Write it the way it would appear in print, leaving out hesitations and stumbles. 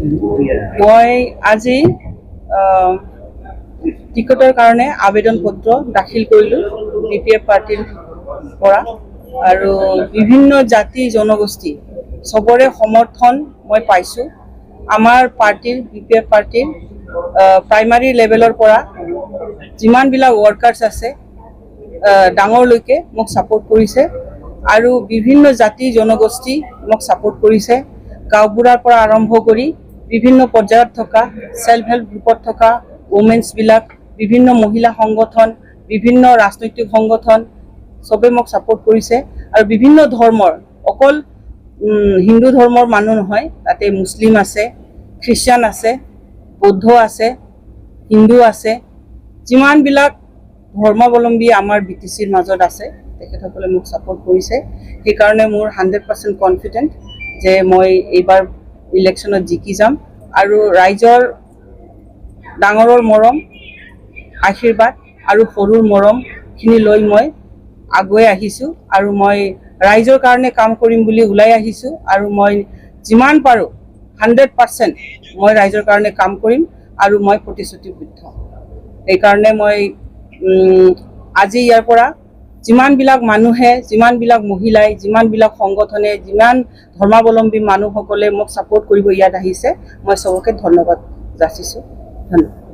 মই আজি টিকটৰ কাৰণে আবেদন পত্ৰ দাখিল কৰিলোঁ BPF পাৰ্টিৰ পৰা আৰু বিভিন্ন জাতি জনগোষ্ঠী সবৰে সমৰ্থন মই পাইছোঁ। আমাৰ পাৰ্টিৰ BPF পাৰ্টিৰ প্ৰাইমাৰী লেভেলৰ পৰা যিমানবিলাক ৱৰ্কাৰ্ছ আছে ডাঙৰলৈকে মোক ছাপোৰ্ট কৰিছে আৰু বিভিন্ন জাতি জনগোষ্ঠী মোক ছাপোৰ্ট কৰিছে। গাঁওবুঢ়াৰ পৰা আৰম্ভ কৰি বিভিন্ন পৰ্যায়ত থকা সেল্ফ হেল্প গ্ৰুপত থকা ওমেন্সবিলাক, বিভিন্ন মহিলা সংগঠন, বিভিন্ন ৰাজনৈতিক সংগঠন সবে মোক ছাপোৰ্ট কৰিছে আৰু বিভিন্ন ধৰ্মৰ, অকল হিন্দু ধৰ্মৰ মানুহ নহয়, তাতে মুছলিম আছে, খ্ৰীষ্টান আছে, বৌদ্ধ আছে, হিন্দু আছে, যিমানবিলাক ধৰ্মাৱলম্বী আমাৰ BTCৰ মাজত আছে তেখেতসকলে মোক ছাপোৰ্ট কৰিছে। সেইকাৰণে মোৰ 100% কনফিডেণ্ট যে মই এইবাৰ ইলেকশ্যনত জিকি যাম আৰু ৰাইজৰ ডাঙৰৰ মৰম, আশীৰ্বাদ আৰু সৰুৰ মৰমখিনি লৈ মই আগুৱাই আহিছোঁ আৰু মই ৰাইজৰ কাৰণে কাম কৰিম বুলি ওলাই আহিছোঁ আৰু মই যিমান পাৰোঁ 100% মই ৰাইজৰ কাৰণে কাম কৰিম আৰু মই প্ৰতিশ্ৰুতিবদ্ধ। সেইকাৰণে মই আজি ইয়াৰ পৰা যিমানবিলাক মানুহে, যিমানবিলাক মহিলাই, যিমানবিলাক সংগঠনে, যিমান ধৰ্মাৱলম্বী মানুহসকলে মোক ছাপোৰ্ট কৰিব ইয়াত আহিছে, মই চবকে ধন্যবাদ যাচিছোঁ। ধন্যবাদ।